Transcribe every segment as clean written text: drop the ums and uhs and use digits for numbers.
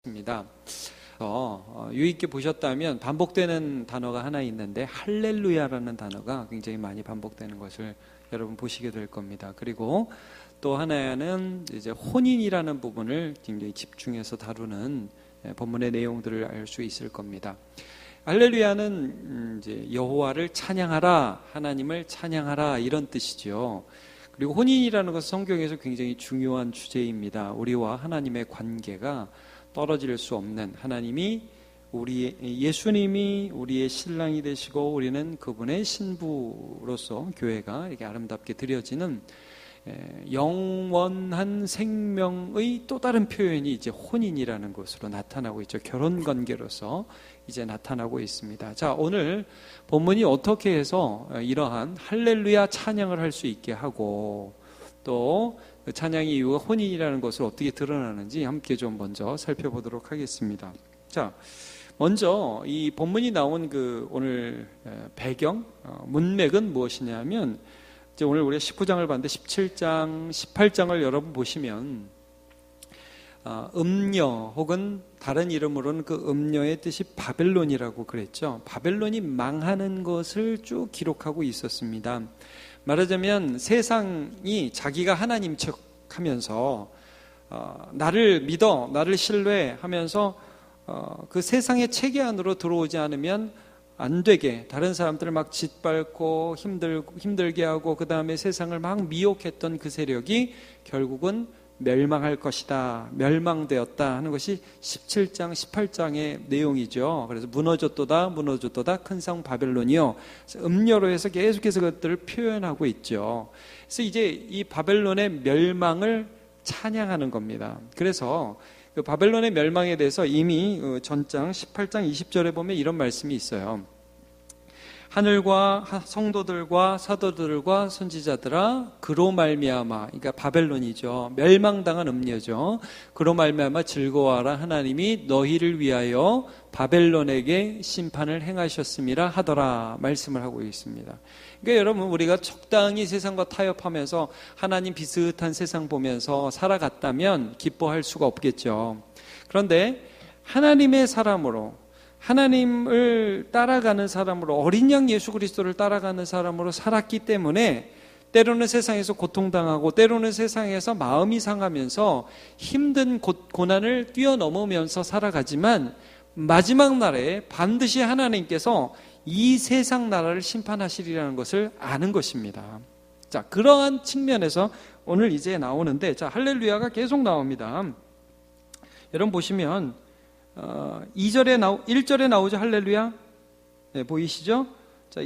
입니다. 유익 있게 보셨다면 반복되는 단어가 하나 있는데 할렐루야라는 단어가 굉장히 많이 반복되는 것을 여러분 보시게 될 겁니다. 그리고 또 하나는 이제 혼인이라는 부분을 굉장히 집중해서 다루는 본문의 내용들을 알 수 있을 겁니다. 할렐루야는 이제 여호와를 찬양하라, 하나님을 찬양하라 이런 뜻이죠. 그리고 혼인이라는 것은 성경에서 굉장히 중요한 주제입니다. 우리와 하나님의 관계가 떨어질 수 없는, 하나님이 예수님이 우리의 신랑이 되시고 우리는 그분의 신부로서 교회가 이렇게 아름답게 드려지는 영원한 생명의 또 다른 표현이 이제 혼인이라는 것으로 나타나고 있죠. 결혼 관계로서 이제 나타나고 있습니다. 자, 오늘 본문이 어떻게 해서 이러한 할렐루야 찬양을 할 수 있게 하고 또 그 찬양의 이유가 혼인이라는 것을 어떻게 드러나는지 함께 좀 먼저 살펴보도록 하겠습니다. 자, 먼저 이 본문이 나온 그 오늘 배경, 문맥은 무엇이냐면 이제 오늘 우리가 19장을 봤는데 17장, 18장을 여러분 보시면 음녀 혹은 다른 이름으로는 그 음녀의 뜻이 바벨론이라고 그랬죠. 바벨론이 망하는 것을 쭉 기록하고 있었습니다. 말하자면 세상이 자기가 하나님 척하면서 나를 믿어, 나를 신뢰하면서 그 세상의 체계 안으로 들어오지 않으면 안 되게 다른 사람들을 막 짓밟고 힘들게 하고 그 다음에 세상을 막 미혹했던 그 세력이 결국은 멸망할 것이다, 멸망되었다 하는 것이 17장, 18장의 내용이죠. 그래서 무너졌도다 큰 성 바벨론이요. 음료로 해서 계속해서 그것들을 표현하고 있죠. 그래서 이제 이 바벨론의 멸망을 찬양하는 겁니다. 그래서 그 바벨론의 멸망에 대해서 이미 전장 18장 20절에 보면 이런 말씀이 있어요. 하늘과 성도들과 사도들과 선지자들아 그로 말미암아, 그러니까 바벨론이죠. 멸망당한 음녀죠. 그로 말미암아 즐거워하라, 하나님이 너희를 위하여 바벨론에게 심판을 행하셨음이라 하더라 말씀을 하고 있습니다. 그러니까 여러분, 우리가 적당히 세상과 타협하면서 하나님 비슷한 세상 보면서 살아갔다면 기뻐할 수가 없겠죠. 그런데 하나님의 사람으로, 하나님을 따라가는 사람으로, 어린 양 예수 그리스도를 따라가는 사람으로 살았기 때문에 때로는 세상에서 고통당하고 때로는 세상에서 마음이 상하면서 힘든 고난을 뛰어넘으면서 살아가지만 마지막 날에 반드시 하나님께서 이 세상 나라를 심판하시리라는 것을 아는 것입니다. 자, 그러한 측면에서 오늘 이제 나오는데, 자, 할렐루야가 계속 나옵니다. 여러분 보시면 1절에 나오죠. 할렐루야. 네, 보이시죠? 자,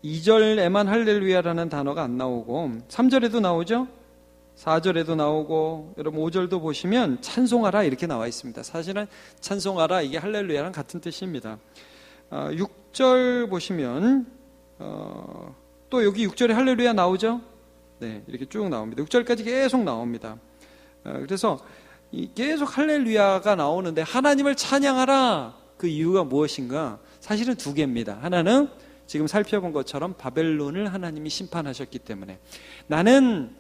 2절에만 할렐루야라는 단어가 안 나오고 3절에도 나오죠. 4절에도 나오고, 여러분 5절도 보시면 찬송하라 이렇게 나와 있습니다. 사실은 찬송하라 이게 할렐루야랑 같은 뜻입니다. 6절 보시면 또 여기 6절에 할렐루야 나오죠. 네, 이렇게 쭉 나옵니다. 6절까지 계속 나옵니다. 그래서 계속 할렐루야가 나오는데 하나님을 찬양하라, 그 이유가 무엇인가? 사실은 두 개입니다. 하나는 지금 살펴본 것처럼 바벨론을 하나님이 심판하셨기 때문에 나는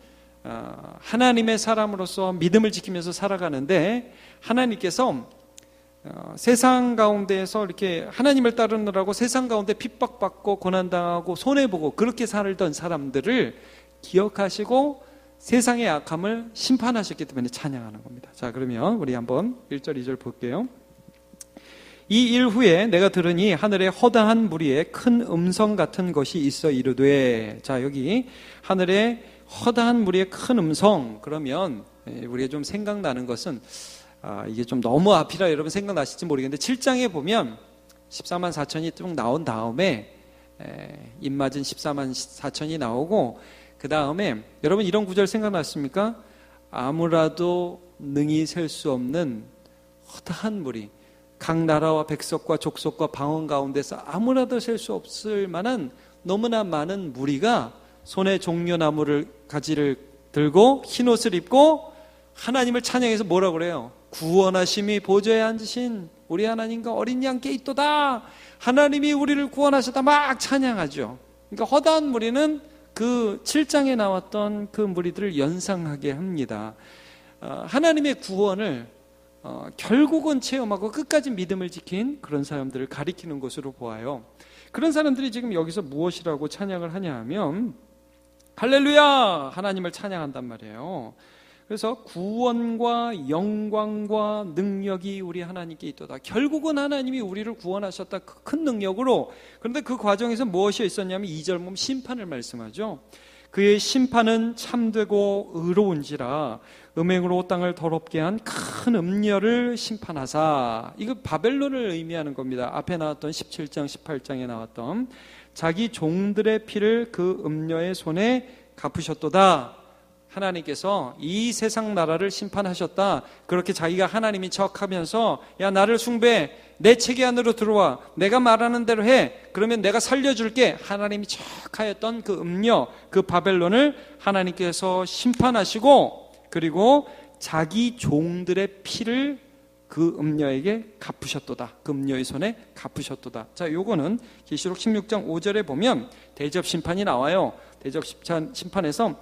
하나님의 사람으로서 믿음을 지키면서 살아가는데 하나님께서 세상 가운데에서 이렇게 하나님을 따르느라고 세상 가운데 핍박받고 고난당하고 손해보고 그렇게 살던 사람들을 기억하시고 세상의 악함을 심판하셨기 때문에 찬양하는 겁니다. 자, 그러면 우리 한번 1절 2절 볼게요. 이 일 후에 내가 들으니 하늘에 허다한 무리에 큰 음성 같은 것이 있어 이르되, 자, 여기 하늘에 허다한 무리의 큰 음성, 그러면 우리가 좀 생각나는 것은 이게 좀 너무 앞이라 여러분 생각나실지 모르겠는데 7장에 보면 14만 4천이 쭉 나온 다음에 입맞은 14만 4천이 나오고 그 다음에 여러분 이런 구절 생각났습니까? 아무라도 능히 셀 수 없는 허다한 무리, 각 나라와 백석과 족속과 방언 가운데서 아무라도 셀 수 없을 만한 너무나 많은 무리가 손에 종려나무를 가지를 들고 흰옷을 입고 하나님을 찬양해서 뭐라고 그래요? 구원하심이 보좌에 앉으신 우리 하나님과 어린 양께 있도다, 하나님이 우리를 구원하셨다 막 찬양하죠. 그러니까 허다한 무리는 그 7장에 나왔던 그 무리들을 연상하게 합니다. 하나님의 구원을 결국은 체험하고 끝까지 믿음을 지킨 그런 사람들을 가리키는 것으로 보아요. 그런 사람들이 지금 여기서 무엇이라고 찬양을 하냐 하면 할렐루야! 하나님을 찬양한단 말이에요. 그래서 구원과 영광과 능력이 우리 하나님께 있도다. 결국은 하나님이 우리를 구원하셨다. 큰 능력으로. 그런데 그 과정에서 무엇이 있었냐면 2절 보면 심판을 말씀하죠. 그의 심판은 참되고 의로운지라 음행으로 땅을 더럽게 한 큰 음녀를 심판하사. 이거 바벨론을 의미하는 겁니다. 앞에 나왔던 17장 18장에 나왔던 자기 종들의 피를 그 음녀의 손에 갚으셨도다. 하나님께서 이 세상 나라를 심판하셨다. 그렇게 자기가 하나님인 척하면서 야 나를 숭배해, 내 체계 안으로 들어와, 내가 말하는 대로 해, 그러면 내가 살려줄게. 하나님이 척하였던 그 음녀, 그 바벨론을 하나님께서 심판하시고 그리고 자기 종들의 피를 그 음녀에게 갚으셨도다. 그 음녀의 손에 갚으셨도다. 자, 요거는 계시록 16장 5절에 보면 대접 심판이 나와요. 대접 심판에서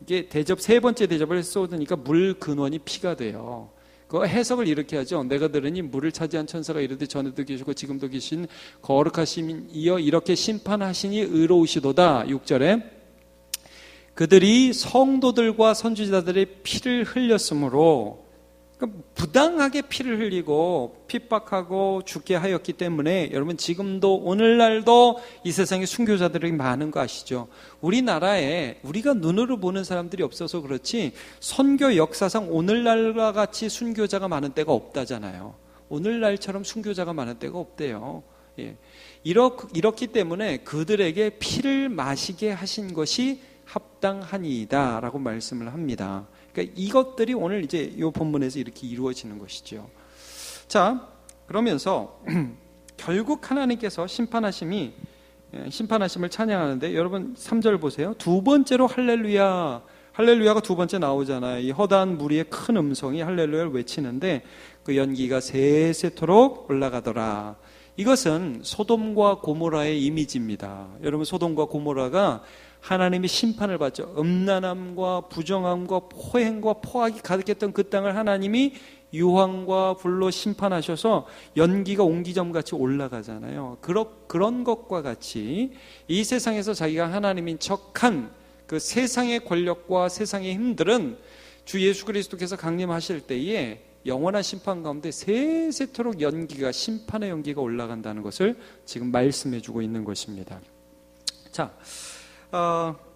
이게 대접 세 번째 대접을 쏟으니까 물 근원이 피가 돼요. 그 해석을 이렇게 하죠. 내가 들으니 물을 차지한 천사가 이르되 전에도 계시고 지금도 계신 거룩하심이여 이렇게 심판하시니 의로우시도다. 6절에 그들이 성도들과 선지자들의 피를 흘렸으므로, 그러니까 부당하게 피를 흘리고 핍박하고 죽게 하였기 때문에 여러분 지금도 오늘날도 이 세상에 순교자들이 많은 거 아시죠? 우리나라에 우리가 눈으로 보는 사람들이 없어서 그렇지 선교 역사상 오늘날과 같이 순교자가 많은 때가 없다잖아요. 오늘날처럼 순교자가 많은 때가 없대요. 예. 이렇기 때문에 그들에게 피를 마시게 하신 것이 합당하니이다 라고 말씀을 합니다. 그러니까 이것들이 오늘 이제 이 본문에서 이렇게 이루어지는 것이죠. 자, 그러면서 결국 하나님께서 심판하심을 찬양하는데 여러분 3절 보세요. 두 번째로 할렐루야, 할렐루야가 두 번째 나오잖아요. 이 허다한 무리의 큰 음성이 할렐루야를 외치는데 그 연기가 세세토록 올라가더라. 이것은 소돔과 고모라의 이미지입니다. 여러분 소돔과 고모라가 하나님이 심판을 받죠. 음란함과 부정함과 포행과 포악이 가득했던 그 땅을 하나님이 유황과 불로 심판하셔서 연기가 옹기점같이 올라가잖아요. 그런 것과 같이 이 세상에서 자기가 하나님인 척한 그 세상의 권력과 세상의 힘들은 주 예수 그리스도께서 강림하실 때에 영원한 심판 가운데 세세토록 연기가, 심판의 연기가 올라간다는 것을 지금 말씀해 주고 있는 것입니다. 자,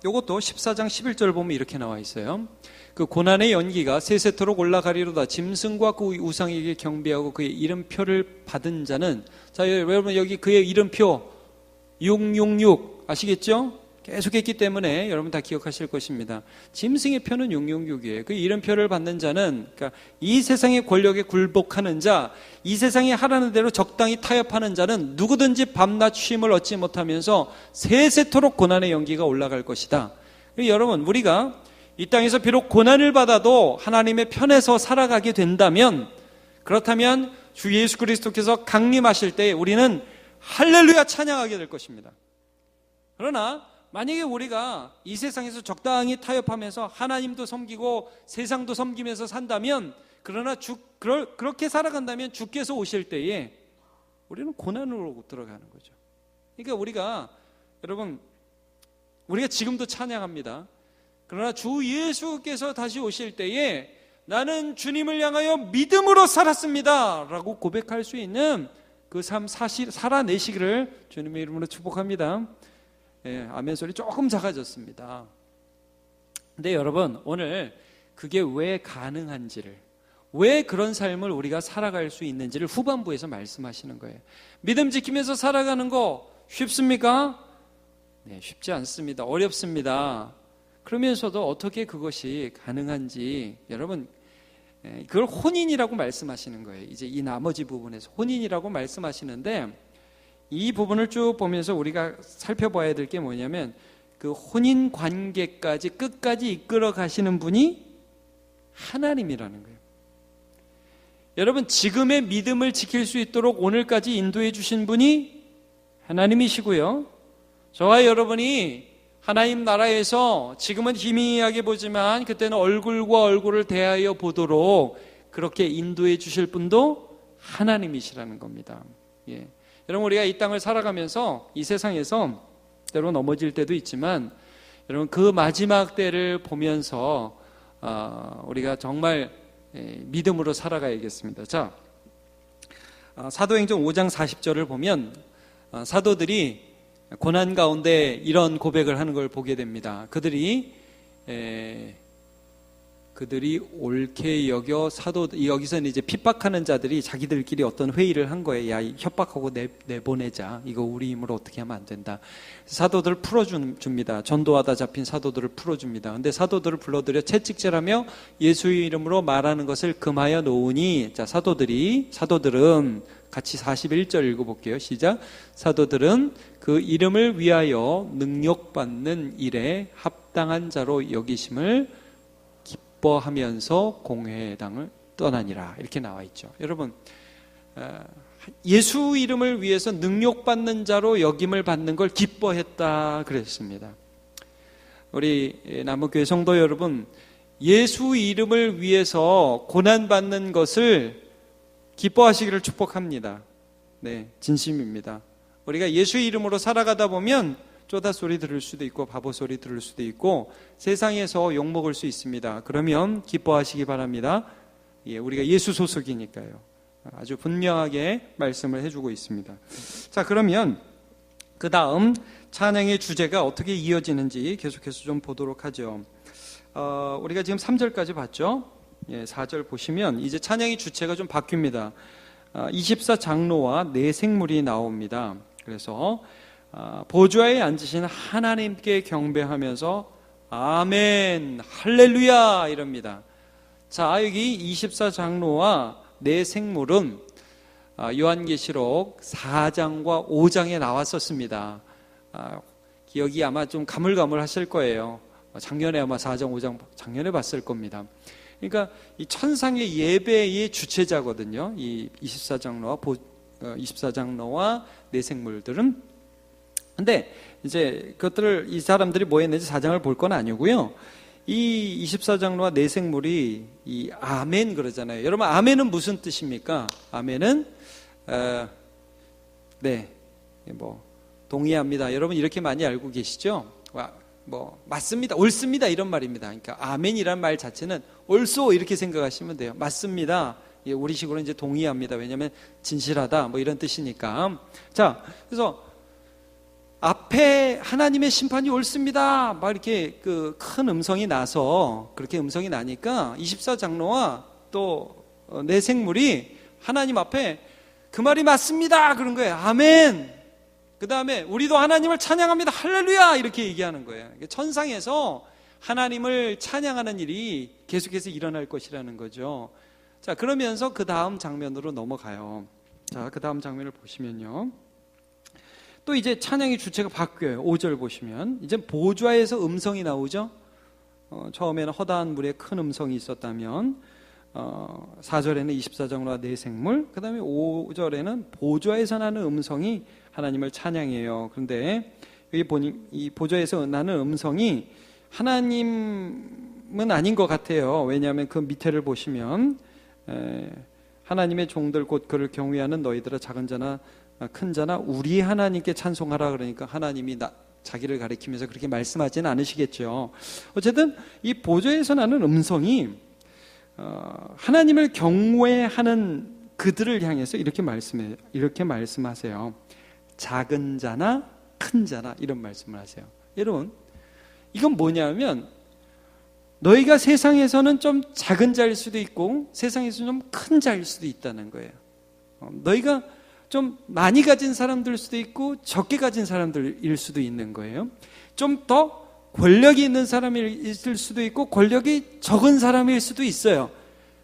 요것도 14장 11절 보면 이렇게 나와 있어요. 그 고난의 연기가 세세토록 올라가리로다. 짐승과 그 우상에게 경배하고 그의 이름표를 받은 자는, 자 여러분 여기 그의 이름표 666 아시겠죠? 계속 했기 때문에 여러분 다 기억하실 것입니다. 짐승의 표는 666이에요. 그 이름표를 받는 자는, 그러니까 이 세상의 권력에 굴복하는 자, 이 세상에 하라는 대로 적당히 타협하는 자는 누구든지 밤낮 쉼을 얻지 못하면서 세세토록 고난의 연기가 올라갈 것이다. 여러분 우리가 이 땅에서 비록 고난을 받아도 하나님의 편에서 살아가게 된다면, 그렇다면 주 예수 그리스도께서 강림하실 때 우리는 할렐루야 찬양하게 될 것입니다. 그러나 만약에 우리가 이 세상에서 적당히 타협하면서 하나님도 섬기고 세상도 섬기면서 산다면, 그러나 그렇게 살아간다면 주께서 오실 때에 우리는 고난으로 들어가는 거죠. 그러니까 여러분 우리가 지금도 찬양합니다. 그러나 주 예수께서 다시 오실 때에 나는 주님을 향하여 믿음으로 살았습니다 라고 고백할 수 있는 그 삶 살아내시기를 주님의 이름으로 축복합니다. 예, 아멘 소리 조금 작아졌습니다. 근데 여러분 오늘 그게 왜 가능한지를, 왜 그런 삶을 우리가 살아갈 수 있는지를 후반부에서 말씀하시는 거예요. 믿음 지키면서 살아가는 거 쉽습니까? 네, 쉽지 않습니다. 어렵습니다. 그러면서도 어떻게 그것이 가능한지 여러분, 그걸 혼인이라고 말씀하시는 거예요. 이제 이 나머지 부분에서 혼인이라고 말씀하시는데, 이 부분을 쭉 보면서 우리가 살펴봐야 될 게 뭐냐면 그 혼인 관계까지 끝까지 이끌어 가시는 분이 하나님이라는 거예요. 여러분 지금의 믿음을 지킬 수 있도록 오늘까지 인도해 주신 분이 하나님이시고요, 저와 여러분이 하나님 나라에서 지금은 희미하게 보지만 그때는 얼굴과 얼굴을 대하여 보도록 그렇게 인도해 주실 분도 하나님이시라는 겁니다. 예. 여러분, 우리가 이 땅을 살아가면서 이 세상에서 때로 넘어질 때도 있지만, 여러분, 그 마지막 때를 보면서 우리가 정말 믿음으로 살아가야겠습니다. 자, 사도행전 5장 40절을 보면 사도들이 고난 가운데 이런 고백을 하는 걸 보게 됩니다. 그들이 옳게 여겨 여기서는 이제 핍박하는 자들이 자기들끼리 어떤 회의를 한 거예요. 야, 협박하고 내보내자. 이거 우리 힘으로 어떻게 하면 안 된다. 사도들을 풀어줍니다. 전도하다 잡힌 사도들을 풀어줍니다. 근데 사도들을 불러들여 채찍질하며 예수의 이름으로 말하는 것을 금하여 놓으니, 자, 사도들은 같이 41절 읽어볼게요. 시작. 사도들은 그 이름을 위하여 능력받는 일에 합당한 자로 여기심을 기뻐하면서 공회당을 떠나니라. 이렇게 나와 있죠. 여러분, 예수 이름을 위해서 능력받는 자로 여김을 받는 걸 기뻐했다 그랬습니다. 우리 남은교회 성도 여러분, 예수 이름을 위해서 고난받는 것을 기뻐하시기를 축복합니다. 네, 진심입니다. 우리가 예수 이름으로 살아가다 보면 쪼다 소리 들을 수도 있고 바보 소리 들을 수도 있고 세상에서 욕먹을 수 있습니다. 그러면 기뻐하시기 바랍니다. 예, 우리가 예수 소속이니까요. 아주 분명하게 말씀을 해주고 있습니다. 자, 그러면 그 다음 찬양의 주제가 어떻게 이어지는지 계속해서 좀 보도록 하죠. 우리가 지금 3절까지 봤죠. 예, 4절 보시면 이제 찬양의 주체가 좀 바뀝니다. 24장로와 네 생물이 나옵니다. 그래서 보좌에 앉으신 하나님께 경배하면서 아멘, 할렐루야 이럽니다. 자, 여기 24장로와 네 생물은 요한계시록 4장과 5장에 나왔었습니다. 기억이 아마 좀 가물가물하실 거예요. 작년에 아마 4장, 5장 작년에 봤을 겁니다. 그러니까 이 천상의 예배의 주체자거든요. 이 24장로와 네 생물들은. 근데 이제 그것들을 이 사람들이 뭐 했는지 4장을 볼 건 아니고요. 이 24장로와 네 생물이 이 아멘 그러잖아요. 여러분, 아멘은 무슨 뜻입니까? 아멘은 동의합니다. 여러분 이렇게 많이 알고 계시죠? 맞습니다, 옳습니다 이런 말입니다. 그러니까 아멘이란 말 자체는 옳소 이렇게 생각하시면 돼요. 맞습니다. 예, 우리식으로 이제 동의합니다. 왜냐하면 진실하다 뭐 이런 뜻이니까. 자, 그래서 앞에 하나님의 심판이 옳습니다 막 이렇게 그 큰 음성이 나서, 그렇게 음성이 나니까 24장로와 또 네 생물이 하나님 앞에 그 말이 맞습니다 그런 거예요. 아멘. 그 다음에 우리도 하나님을 찬양합니다 할렐루야 이렇게 얘기하는 거예요. 천상에서 하나님을 찬양하는 일이 계속해서 일어날 것이라는 거죠. 자, 그러면서 그 다음 장면으로 넘어가요. 자, 그 다음 장면을 보시면요, 또 이제 찬양의 주체가 바뀌어요. 5절 보시면 이제 보좌에서 음성이 나오죠. 처음에는 허다한 물에 큰 음성이 있었다면 4절에는 24장로와 네 생물, 그 다음에 5절에는 보좌에서 나는 음성이 하나님을 찬양해요. 그런데 여기 보니 이 보좌에서 나는 음성이 하나님은 아닌 것 같아요. 왜냐하면 그 밑에를 보시면 하나님의 종들 곧 그를 경외하는 너희들아 작은 자나 큰 자나 우리 하나님께 찬송하라. 그러니까 하나님이 자기를 가리키면서 그렇게 말씀하지는 않으시겠죠. 어쨌든 이 보좌에서 나는 음성이 하나님을 경외하는 그들을 향해서 이렇게 말씀하세요. 작은 자나 큰 자나 이런 말씀을 하세요. 여러분, 이건 뭐냐면 너희가 세상에서는 좀 작은 자일 수도 있고 세상에서는 좀 큰 자일 수도 있다는 거예요. 너희가 좀 많이 가진 사람들일 수도 있고 적게 가진 사람들일 수도 있는 거예요. 좀 더 권력이 있는 사람이 있을 수도 있고 권력이 적은 사람일 수도 있어요.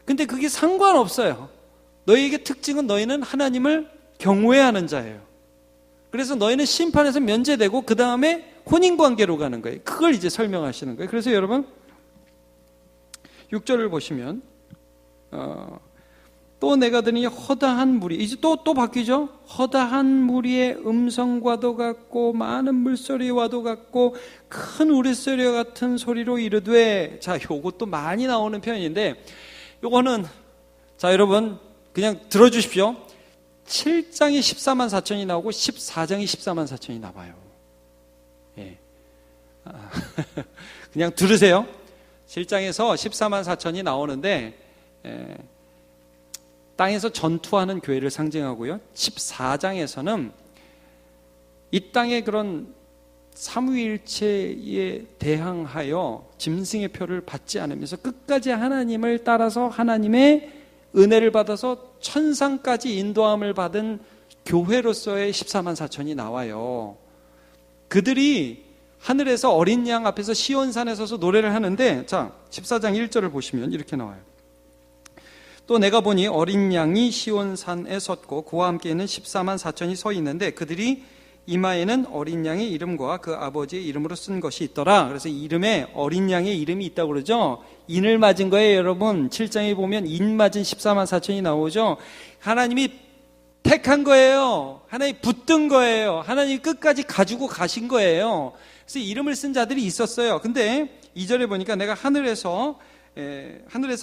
근데 그게 상관없어요. 너희에게 특징은 너희는 하나님을 경외하는 자예요. 그래서 너희는 심판에서 면제되고 그 다음에 혼인관계로 가는 거예요. 그걸 이제 설명하시는 거예요. 그래서 여러분 6절을 보시면 또 내가 들으니 허다한 무리, 이제 또 바뀌죠. 허다한 무리의 음성과도 같고 많은 물소리와도 같고 큰 우레소리와 같은 소리로 이르되, 자, 요것도 많이 나오는 표현인데 요거는 자, 여러분 그냥 들어주십시오. 7장이 14만 4천이 나오고 14장이 14만 4천이 나와요. 예. 그냥 들으세요. 7장에서 14만 4천이 나오는데 땅에서 전투하는 교회를 상징하고요. 14장에서는 이 땅의 그런 삼위일체에 대항하여 짐승의 표를 받지 않으면서 끝까지 하나님을 따라서 하나님의 은혜를 받아서 천상까지 인도함을 받은 교회로서의 14만 4천이 나와요. 그들이 하늘에서 어린 양 앞에서 시온산에 서서 노래를 하는데, 자 14장 1절을 보시면 이렇게 나와요. 또 내가 보니 어린 양이 시온산에 섰고 그와 함께는 14만 4천이 서 있는데 그들이 이마에는 어린 양의 이름과 그 아버지의 이름으로 쓴 것이 있더라. 그래서 이름에 어린 양의 이름이 있다고 그러죠. 인을 맞은 거예요, 여러분. 7장에 보면 인 맞은 14만 4천이 나오죠. 하나님이 택한 거예요. 하나님이 붙든 거예요. 하나님이 끝까지 가지고 가신 거예요. 그래서 이름을 쓴 자들이 있었어요. 근데 2절에 보니까 내가 하늘에서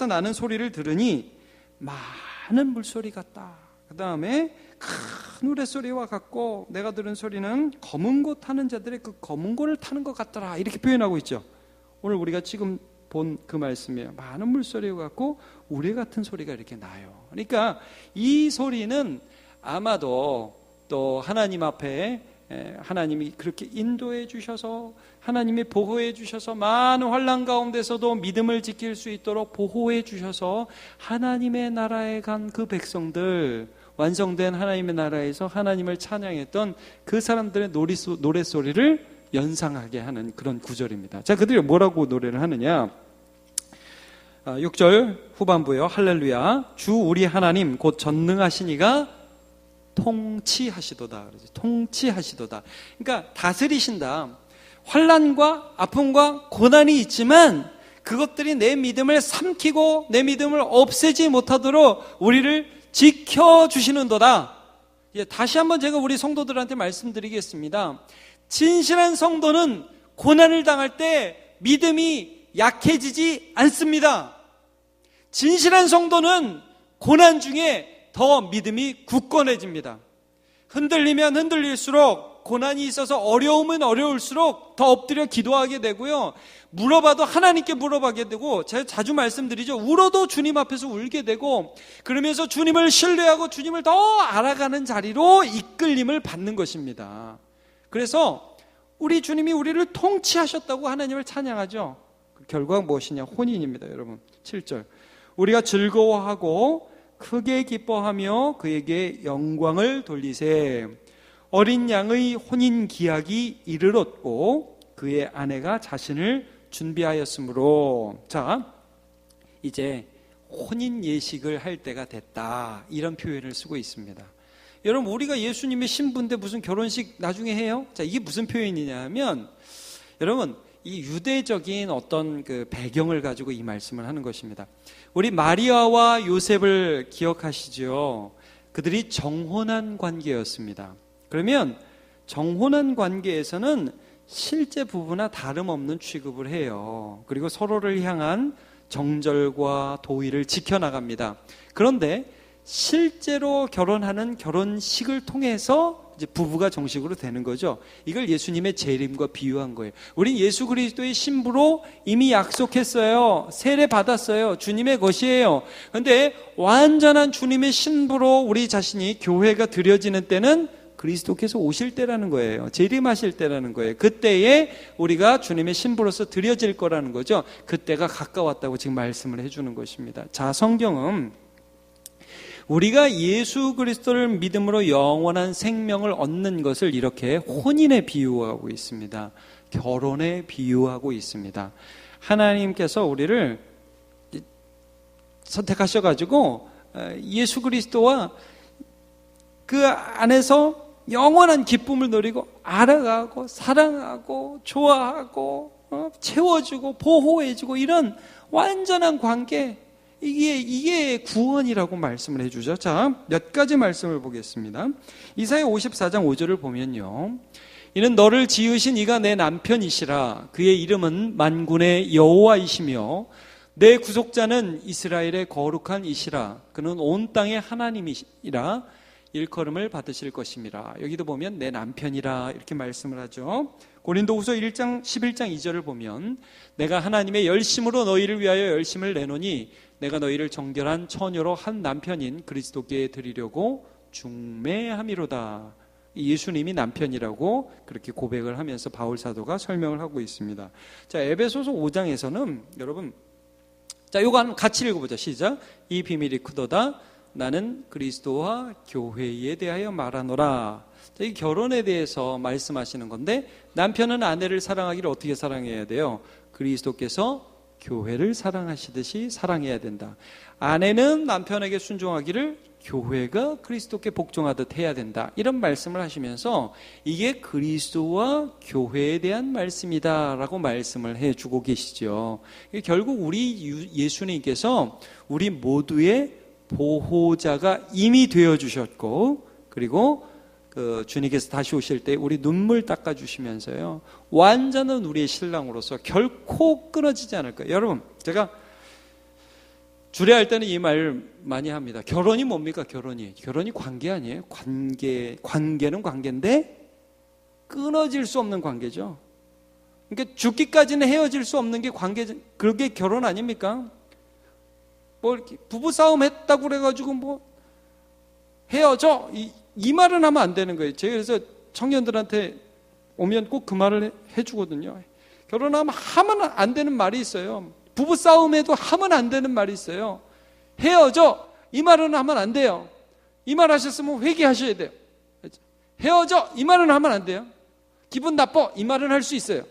나는 소리를 들으니 많은 물소리 같다. 그 다음에 큰 우레소리와 같고 내가 들은 소리는 검은 고 타는 자들의 그 검은 고를 타는 것 같더라. 이렇게 표현하고 있죠. 오늘 우리가 지금 본 그 말씀이에요. 많은 물소리와 같고 우레 같은 소리가 이렇게 나요. 그러니까 이 소리는 아마도 또 하나님 앞에 하나님이 그렇게 인도해 주셔서 하나님이 보호해 주셔서 많은 환난 가운데서도 믿음을 지킬 수 있도록 보호해 주셔서 하나님의 나라에 간 그 백성들, 완성된 하나님의 나라에서 하나님을 찬양했던 그 사람들의 노랫소리를 연상하게 하는 그런 구절입니다. 자, 그들이 뭐라고 노래를 하느냐? 6절 후반부요. 할렐루야, 주 우리 하나님 곧 전능하시니가 통치하시도다. 통치하시도다. 그러니까 다스리신다. 환난과 아픔과 고난이 있지만 그것들이 내 믿음을 삼키고 내 믿음을 없애지 못하도록 우리를 지켜주시는도다. 다시 한번 제가 우리 성도들한테 말씀드리겠습니다. 진실한 성도는 고난을 당할 때 믿음이 약해지지 않습니다. 진실한 성도는 고난 중에 더 믿음이 굳건해집니다. 흔들리면 흔들릴수록, 고난이 있어서 어려우면 어려울수록 더 엎드려 기도하게 되고요. 물어봐도 하나님께 물어봐게 되고, 제가 자주 말씀드리죠. 울어도 주님 앞에서 울게 되고, 그러면서 주님을 신뢰하고 주님을 더 알아가는 자리로 이끌림을 받는 것입니다. 그래서 우리 주님이 우리를 통치하셨다고 하나님을 찬양하죠. 그 결과가 무엇이냐? 혼인입니다, 여러분. 7절 우리가 즐거워하고 크게 기뻐하며 그에게 영광을 돌리세. 어린 양의 혼인 기약이 이르렀고 그의 아내가 자신을 준비하였으므로. 자, 이제 혼인 예식을 할 때가 됐다, 이런 표현을 쓰고 있습니다. 여러분, 우리가 예수님의 신부인데 무슨 결혼식 나중에 해요? 자, 이게 무슨 표현이냐 하면, 여러분, 이 유대적인 어떤 그 배경을 가지고 이 말씀을 하는 것입니다. 우리 마리아와 요셉을 기억하시죠? 그들이 정혼한 관계였습니다. 그러면 정혼한 관계에서는 실제 부부나 다름없는 취급을 해요. 그리고 서로를 향한 정절과 도의를 지켜나갑니다. 그런데 실제로 결혼하는 결혼식을 통해서 이제 부부가 정식으로 되는 거죠. 이걸 예수님의 재림과 비유한 거예요. 우린 예수 그리스도의 신부로 이미 약속했어요. 세례 받았어요. 주님의 것이에요. 그런데 완전한 주님의 신부로 우리 자신이 교회가 드려지는 때는 그리스도께서 오실 때라는 거예요. 재림하실 때라는 거예요. 그때에 우리가 주님의 신부로서 드려질 거라는 거죠. 그때가 가까웠다고 지금 말씀을 해주는 것입니다. 자, 성경은 우리가 예수 그리스도를 믿음으로 영원한 생명을 얻는 것을 이렇게 혼인에 비유하고 있습니다. 결혼에 비유하고 있습니다. 하나님께서 우리를 선택하셔가지고 예수 그리스도와 그 안에서 영원한 기쁨을 누리고 알아가고 사랑하고 좋아하고 채워주고 보호해주고 이런 완전한 관계, 이게 구원이라고 말씀을 해주죠. 자, 몇 가지 말씀을 보겠습니다. 이사야 54장 5절을 보면요, 이는 너를 지으신 이가 내 남편이시라. 그의 이름은 만군의 여호와이시며 내 구속자는 이스라엘의 거룩한 이시라. 그는 온 땅의 하나님이시라. 일컬음을 받으실 것임이라. 여기도 보면 내 남편이라 이렇게 말씀을 하죠. 고린도후서 1장 11장 2절을 보면 내가 하나님의 열심으로 너희를 위하여 열심을 내노니 내가 너희를 정결한 처녀로 한 남편인 그리스도께 드리려고 중매함이로다. 예수님이 남편이라고 그렇게 고백을 하면서 바울 사도가 설명을 하고 있습니다. 자, 에베소서 5장에서는 여러분, 자, 요거 같이 읽어보자. 시작. 이 비밀이 크도다. 나는 그리스도와 교회에 대하여 말하노라. 자, 이 결혼에 대해서 말씀하시는 건데, 남편은 아내를 사랑하기를 어떻게 사랑해야 돼요? 그리스도께서 교회를 사랑하시듯이 사랑해야 된다. 아내는 남편에게 순종하기를 교회가 그리스도께 복종하듯 해야 된다. 이런 말씀을 하시면서 이게 그리스도와 교회에 대한 말씀이다라고 말씀을 해주고 계시죠. 결국 우리 예수님께서 우리 모두의 보호자가 이미 되어주셨고, 그리고 주님께서 다시 오실 때 우리 눈물 닦아주시면서요, 완전한 우리의 신랑으로서 결코 끊어지지 않을 거예요. 여러분, 제가 주례할 때는 이 말 많이 합니다. 결혼이 뭡니까? 결혼이 관계 아니에요? 관계는 관계인데 끊어질 수 없는 관계죠. 그러니까 죽기까지는 헤어질 수 없는 게 그게 결혼 아닙니까? 뭐 이렇게 부부싸움 했다고 그래가지고 뭐 헤어져, 이 말은 하면 안 되는 거예요. 제가 그래서 청년들한테 오면 꼭 그 말을 해주거든요. 결혼하면 하면 안 되는 말이 있어요. 부부싸움에도 하면 안 되는 말이 있어요. 헤어져, 이 말은 하면 안 돼요. 이 말 하셨으면 회개하셔야 돼요. 헤어져, 이 말은 하면 안 돼요. 기분 나빠, 이 말은 할 수 있어요.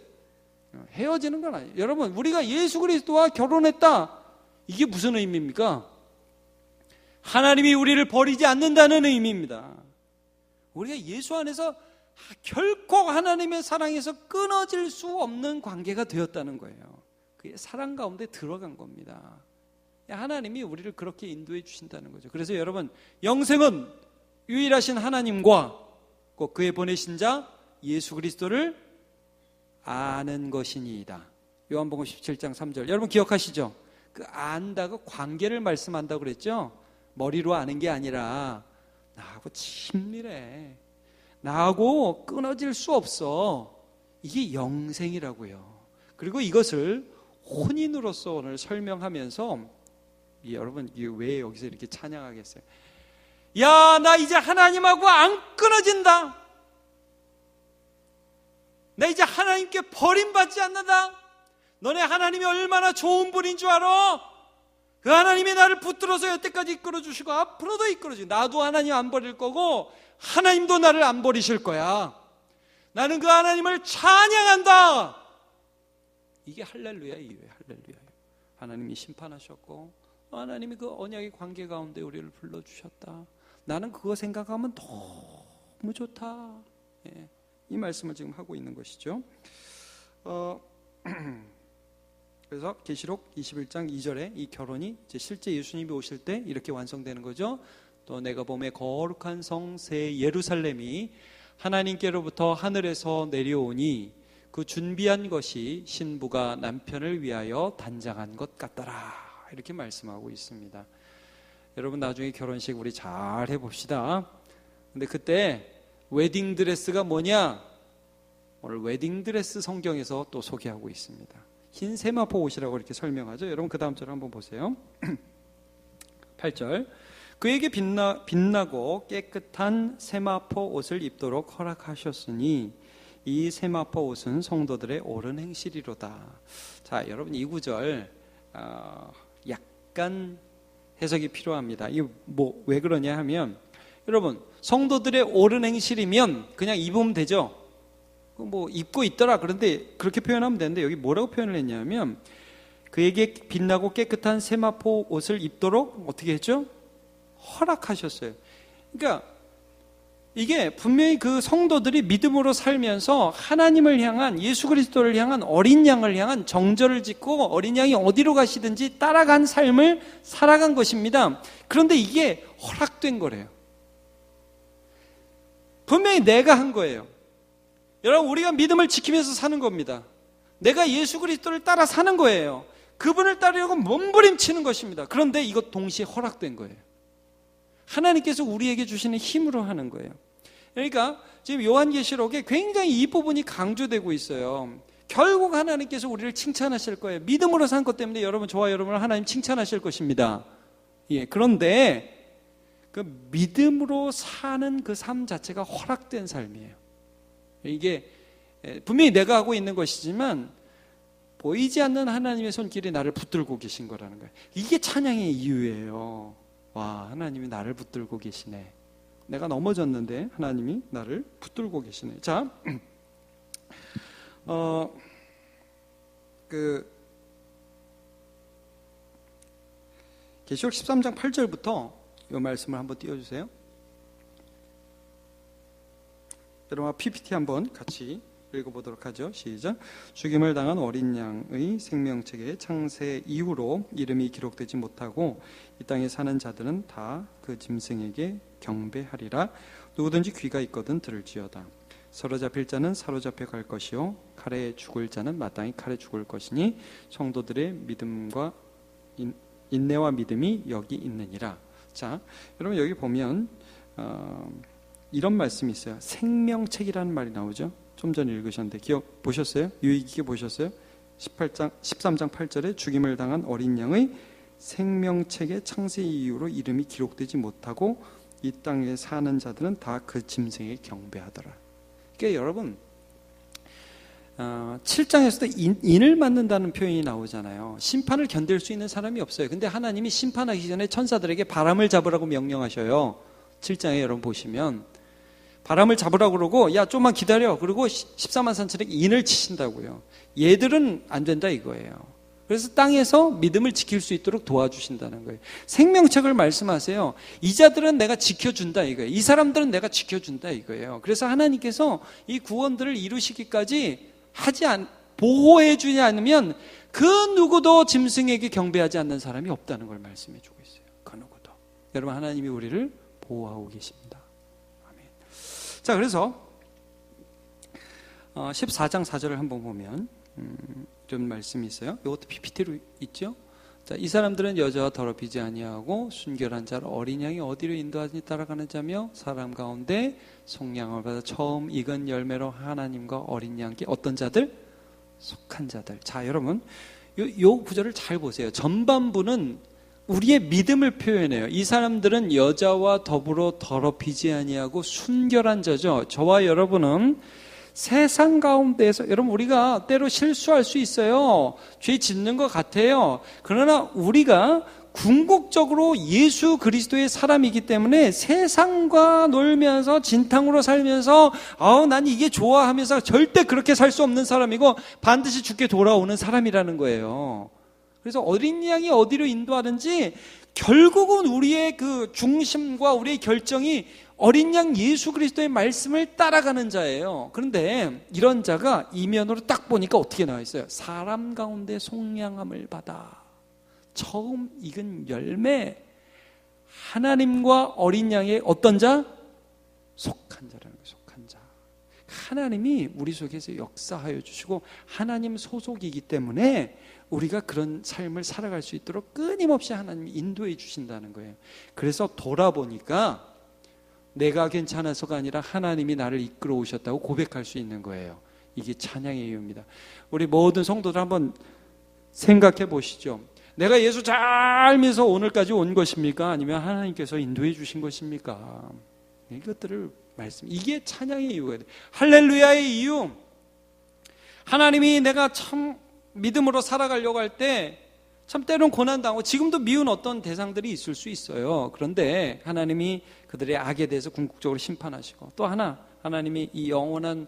헤어지는 건 아니에요. 여러분, 우리가 예수 그리스도와 결혼했다, 이게 무슨 의미입니까? 하나님이 우리를 버리지 않는다는 의미입니다. 우리가 예수 안에서 결코 하나님의 사랑에서 끊어질 수 없는 관계가 되었다는 거예요. 그게 사랑 가운데 들어간 겁니다. 하나님이 우리를 그렇게 인도해 주신다는 거죠. 그래서 여러분, 영생은 유일하신 하나님과 그의 보내신 자 예수 그리스도를 아는 것이니이다. 요한복음 17장 3절 여러분 기억하시죠? 그 안다고 관계를 말씀한다고 그랬죠? 머리로 아는 게 아니라 나하고 친밀해, 나하고 끊어질 수 없어. 이게 영생이라고요. 그리고 이것을 혼인으로서 오늘 설명하면서, 여러분 왜 여기서 이렇게 찬양하겠어요? 야, 나 이제 하나님하고 안 끊어진다. 나 이제 하나님께 버림받지 않는다. 너네 하나님이 얼마나 좋은 분인 줄 알아? 그 하나님이 나를 붙들어서 여태까지 이끌어주시고 앞으로도 이끌어주시고, 나도 하나님 안 버릴 거고 하나님도 나를 안 버리실 거야. 나는 그 하나님을 찬양한다. 이게 할렐루야예요. 할렐루야. 하나님이 심판하셨고 하나님이 그 언약의 관계 가운데 우리를 불러주셨다. 나는 그거 생각하면 너무 좋다. 예, 이 말씀을 지금 하고 있는 것이죠. 그래서 계시록 21장 2절에 이 결혼이 이제 실제 예수님이 오실 때 이렇게 완성되는 거죠. 또 내가 봄에 거룩한 성 새 예루살렘이 하나님께로부터 하늘에서 내려오니 그 준비한 것이 신부가 남편을 위하여 단장한 것 같더라. 이렇게 말씀하고 있습니다. 여러분 나중에 결혼식 우리 잘 해봅시다. 근데 그때 웨딩드레스가 뭐냐? 오늘 웨딩드레스 성경에서 또 소개하고 있습니다. 흰 세마포 옷이라고 이렇게 설명하죠. 여러분 그 다음 절 한번 보세요. 8절 그에게 빛나고 깨끗한 세마포 옷을 입도록 허락하셨으니 이 세마포 옷은 성도들의 옳은 행실이로다. 자, 여러분 이 구절 약간 해석이 필요합니다. 이게 뭐 왜 그러냐 하면, 여러분 성도들의 옳은 행실이면 그냥 입으면 되죠. 뭐 입고 있더라. 그런데 그렇게 표현하면 되는데 여기 뭐라고 표현을 했냐면, 그에게 빛나고 깨끗한 세마포 옷을 입도록 어떻게 했죠? 허락하셨어요. 그러니까 이게 분명히 그 성도들이 믿음으로 살면서 하나님을 향한, 예수 그리스도를 향한, 어린 양을 향한 정절을 짓고 어린 양이 어디로 가시든지 따라간 삶을 살아간 것입니다. 그런데 이게 허락된 거래요. 분명히 내가 한 거예요. 여러분 우리가 믿음을 지키면서 사는 겁니다. 내가 예수 그리스도를 따라 사는 거예요. 그분을 따르려고 몸부림치는 것입니다. 그런데 이것 동시에 허락된 거예요. 하나님께서 우리에게 주시는 힘으로 하는 거예요. 그러니까 지금 요한계시록에 굉장히 이 부분이 강조되고 있어요. 결국 하나님께서 우리를 칭찬하실 거예요. 믿음으로 산 것 때문에 여러분, 저와 여러분을 하나님 칭찬하실 것입니다. 예, 그런데 그 믿음으로 사는 그 삶 자체가 허락된 삶이에요. 이게 분명히 내가 하고 있는 것이지만 보이지 않는 하나님의 손길이 나를 붙들고 계신 거라는 거예요. 이게 찬양의 이유예요. 와, 하나님이 나를 붙들고 계시네. 내가 넘어졌는데 하나님이 나를 붙들고 계시네. 자, 계시록 13장 8절부터 이 말씀을 한번 띄워주세요. 여러분 PPT 한번 같이 읽어보도록 하죠. 시작. 죽임을 당한 어린 양의 생명책에 창세 이후로 이름이 기록되지 못하고 이 땅에 사는 자들은 다 그 짐승에게 경배하리라. 누구든지 귀가 있거든 들을지어다. 사로잡힐 자는 사로잡혀 갈 것이요 칼에 죽을 자는 마땅히 칼에 죽을 것이니 성도들의 믿음과 인내와 믿음이 여기 있느니라. 자, 여러분 여기 보면 이런 말씀이 있어요. 생명책이라는 말이 나오죠. 좀 전에 읽으셨는데 기억 보셨어요? 유의 깊게 보셨어요? 13장 8절에 죽임을 당한 어린 양의 생명책의 창세 이후로 이름이 기록되지 못하고 이 땅에 사는 자들은 다 그 짐승에 경배하더라. 그러니까 여러분 7장에서도 인을 맞는다는 표현이 나오잖아요. 심판을 견딜 수 있는 사람이 없어요. 근데 하나님이 심판하기 전에 천사들에게 바람을 잡으라고 명령하셔요. 7장에 여러분 보시면 바람을 잡으라고 그러고 야 좀만 기다려. 그리고 14만 산천에게 인을 치신다고요. 얘들은 안 된다 이거예요. 그래서 땅에서 믿음을 지킬 수 있도록 도와주신다는 거예요. 생명책을 말씀하세요. 이 자들은 내가 지켜준다 이거예요. 이 사람들은 내가 지켜준다 이거예요. 그래서 하나님께서 이 구원들을 이루시기까지 보호해 주지 않으면 그 누구도 짐승에게 경배하지 않는 사람이 없다는 걸 말씀해 주고 있어요. 그 누구도. 여러분 하나님이 우리를 보호하고 계십니다. 아멘. 자, 그래서 14장 4절을 한번 보면 이런 말씀이 있어요. 이것도 PPT로 있죠. 자, 이 사람들은 여자와 더럽히지 아니하고 순결한 자를 어린 양이 어디로 인도하니 따라가는 자며 사람 가운데 속량을 받아 처음 익은 열매로 하나님과 어린 양께 어떤 자들? 속한 자들. 자, 여러분 요 구절을 잘 보세요. 전반부는 우리의 믿음을 표현해요. 이 사람들은 여자와 더불어 더럽히지 아니하고 순결한 자죠. 저와 여러분은 세상 가운데에서 여러분 우리가 때로 실수할 수 있어요. 죄 짓는 것 같아요. 그러나 우리가 궁극적으로 예수 그리스도의 사람이기 때문에 세상과 놀면서 진탕으로 살면서 난 이게 좋아하면서 절대 그렇게 살 수 없는 사람이고 반드시 죽게 돌아오는 사람이라는 거예요. 그래서 어린 양이 어디로 인도하든지 결국은 우리의 그 중심과 우리의 결정이 어린 양 예수 그리스도의 말씀을 따라가는 자예요. 그런데 이런 자가 이면으로 딱 보니까 어떻게 나와 있어요? 사람 가운데 속량함을 받아 처음 익은 열매, 하나님과 어린 양의 어떤 자? 속한 자라는 거예요. 속한 자. 하나님이 우리 속에서 역사하여 주시고 하나님 소속이기 때문에 우리가 그런 삶을 살아갈 수 있도록 끊임없이 하나님이 인도해 주신다는 거예요. 그래서 돌아보니까 내가 괜찮아서가 아니라 하나님이 나를 이끌어 오셨다고 고백할 수 있는 거예요. 이게 찬양의 이유입니다. 우리 모든 성도들 한번 생각해 보시죠. 내가 예수 잘 믿어서 오늘까지 온 것입니까? 아니면 하나님께서 인도해 주신 것입니까? 이것들을 이게 찬양의 이유가 돼요. 할렐루야의 이유. 하나님이 내가 참 믿음으로 살아가려고 할 때 참 때론 고난당하고 지금도 미운 어떤 대상들이 있을 수 있어요. 그런데 하나님이 그들의 악에 대해서 궁극적으로 심판하시고 또 하나님이 이 영원한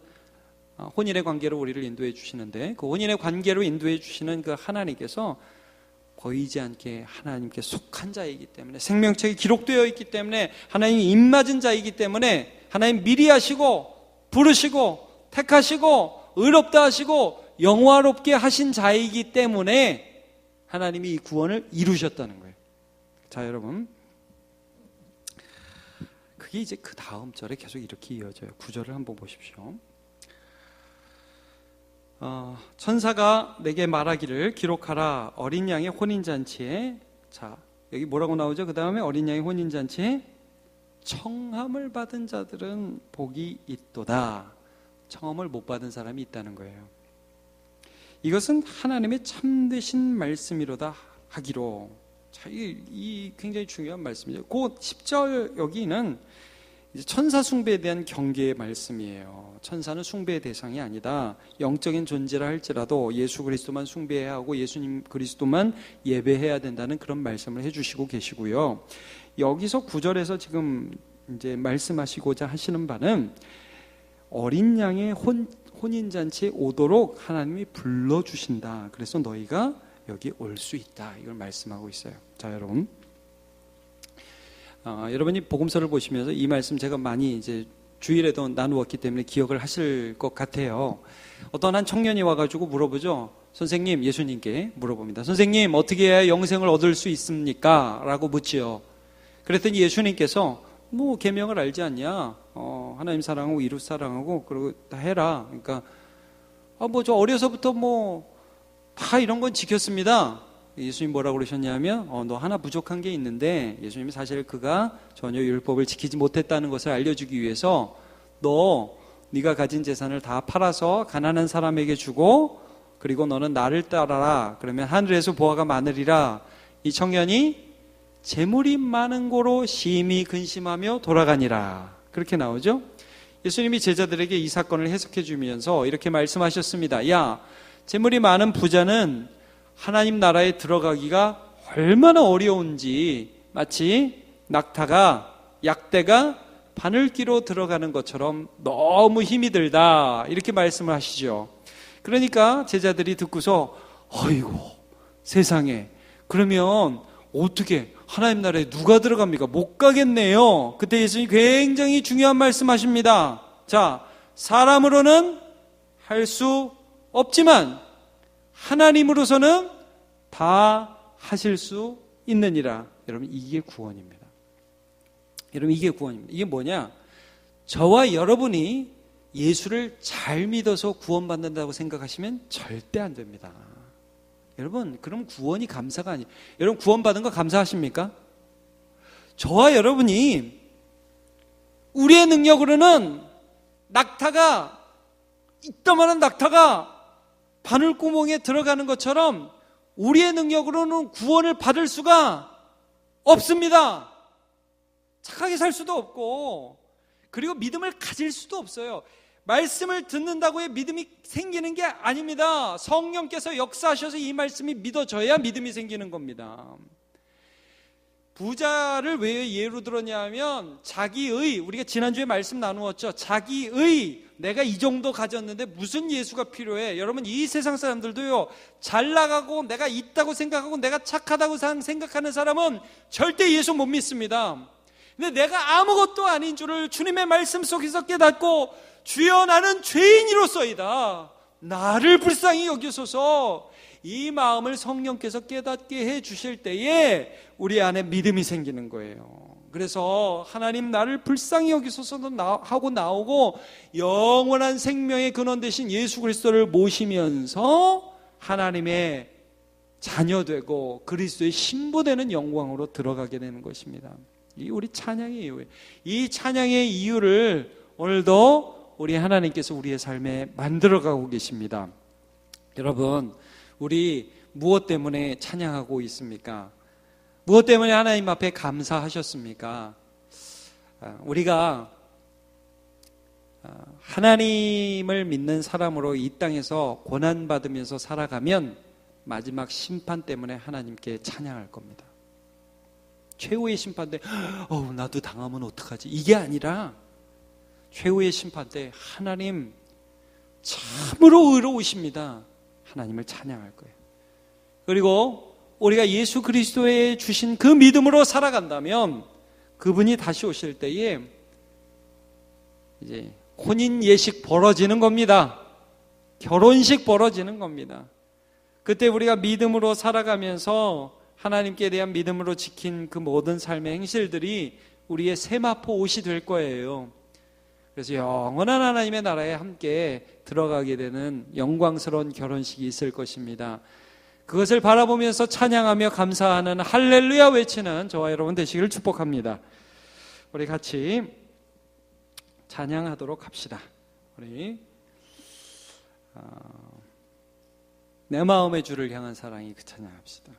혼인의 관계로 우리를 인도해 주시는데 그 혼인의 관계로 인도해 주시는 그 하나님께서 보이지 않게 하나님께 속한 자이기 때문에 생명책이 기록되어 있기 때문에 하나님이 입맞은 자이기 때문에 하나님 미리 하시고 부르시고 택하시고 의롭다 하시고 영화롭게 하신 자이기 때문에 하나님이 이 구원을 이루셨다는 거예요. 자, 여러분 그게 이제 그 다음 절에 계속 이렇게 이어져요. 9절을 한번 보십시오. 천사가 내게 말하기를 기록하라. 어린 양의 혼인잔치에, 자 여기 뭐라고 나오죠? 그 다음에 어린 양의 혼인잔치에 청함을 받은 자들은 복이 있도다. 청함을 못 받은 사람이 있다는 거예요. 이것은 하나님의 참되신 말씀이로다 하기로. 자, 이 굉장히 중요한 말씀이죠. 그 10절 여기는 이제 천사 숭배에 대한 경계의 말씀이에요. 천사는 숭배의 대상이 아니다. 영적인 존재라 할지라도 예수 그리스도만 숭배해야 하고 예수님 그리스도만 예배해야 된다는 그런 말씀을 해주시고 계시고요. 여기서 9절에서 지금 이제 말씀하시고자 하시는 바는 어린 양의 혼인잔치에 오도록 하나님이 불러주신다. 그래서 너희가 여기 올 수 있다. 이걸 말씀하고 있어요. 자, 여러분. 여러분이 복음서를 보시면서 이 말씀 제가 많이 이제 주일에도 나누었기 때문에 기억을 하실 것 같아요. 어떤 한 청년이 와가지고 물어보죠. 선생님, 예수님께 물어봅니다. 선생님, 어떻게 해야 영생을 얻을 수 있습니까? 라고 묻지요. 그랬더니 예수님께서 뭐 계명을 알지 않냐? 하나님 사랑하고 이웃 사랑하고 그리고 다 해라. 그러니까 뭐 저 어려서부터 뭐 다 이런 건 지켰습니다. 예수님 뭐라고 그러셨냐면 너 하나 부족한 게 있는데, 예수님이 사실 그가 전혀 율법을 지키지 못했다는 것을 알려주기 위해서 네가 가진 재산을 다 팔아서 가난한 사람에게 주고 그리고 너는 나를 따라라. 그러면 하늘에서 보화가 많으리라. 이 청년이 재물이 많은 고로 심히 근심하며 돌아가니라. 그렇게 나오죠. 예수님이 제자들에게 이 사건을 해석해 주면서 이렇게 말씀하셨습니다. 야, 재물이 많은 부자는 하나님 나라에 들어가기가 얼마나 어려운지 마치 약대가 바늘기로 들어가는 것처럼 너무 힘이 들다. 이렇게 말씀을 하시죠. 그러니까 제자들이 듣고서 어이구 세상에, 그러면 어떻게 하나님 나라에 누가 들어갑니까? 못 가겠네요. 그때 예수님이 굉장히 중요한 말씀하십니다. 자, 사람으로는 할 수 없지만 하나님으로서는 다 하실 수 있느니라. 여러분, 이게 구원입니다. 여러분, 이게 구원입니다. 이게 뭐냐? 저와 여러분이 예수를 잘 믿어서 구원받는다고 생각하시면 절대 안 됩니다. 여러분, 그럼 구원이 감사가 아니에요. 여러분, 구원받은 거 감사하십니까? 저와 여러분이 우리의 능력으로는 이따만한 낙타가 바늘구멍에 들어가는 것처럼 우리의 능력으로는 구원을 받을 수가 없습니다. 착하게 살 수도 없고, 그리고 믿음을 가질 수도 없어요. 말씀을 듣는다고 해 믿음이 생기는 게 아닙니다. 성령께서 역사하셔서 이 말씀이 믿어져야 믿음이 생기는 겁니다. 부자를 왜 예로 들었냐면 자기의, 우리가 지난주에 말씀 나누었죠. 자기의, 내가 이 정도 가졌는데 무슨 예수가 필요해. 여러분, 이 세상 사람들도요, 잘 나가고 내가 있다고 생각하고 내가 착하다고 생각하는 사람은 절대 예수 못 믿습니다. 근데 내가 아무것도 아닌 줄을 주님의 말씀 속에서 깨닫고 주여 나는 죄인이로소이다, 나를 불쌍히 여기소서, 이 마음을 성령께서 깨닫게 해 주실 때에 우리 안에 믿음이 생기는 거예요. 그래서 하나님 나를 불쌍히 여기소서 하고 나오고 영원한 생명의 근원 되신 예수 그리스도를 모시면서 하나님의 자녀되고 그리스도의 신부되는 영광으로 들어가게 되는 것입니다. 이 우리 찬양의 이유예요. 이 찬양의 이유를 오늘도 우리 하나님께서 우리의 삶에 만들어가고 계십니다. 여러분, 우리 무엇 때문에 찬양하고 있습니까? 무엇 때문에 하나님 앞에 감사하셨습니까? 우리가 하나님을 믿는 사람으로 이 땅에서 고난받으면서 살아가면 마지막 심판 때문에 하나님께 찬양할 겁니다. 최후의 심판 때 나도 당하면 어떡하지? 이게 아니라 최후의 심판 때 하나님 참으로 의로우십니다. 하나님을 찬양할 거예요. 그리고 우리가 예수 그리스도에 주신 그 믿음으로 살아간다면 그분이 다시 오실 때에 이제 혼인 예식 벌어지는 겁니다. 결혼식 벌어지는 겁니다. 그때 우리가 믿음으로 살아가면서 하나님께 대한 믿음으로 지킨 그 모든 삶의 행실들이 우리의 세마포 옷이 될 거예요. 그래서 영원한 하나님의 나라에 함께 들어가게 되는 영광스러운 결혼식이 있을 것입니다. 그것을 바라보면서 찬양하며 감사하는 할렐루야 외치는 저와 여러분 되시기를 축복합니다. 우리 같이 찬양하도록 합시다. 우리 내 마음의 주를 향한 사랑이 그 찬양합시다.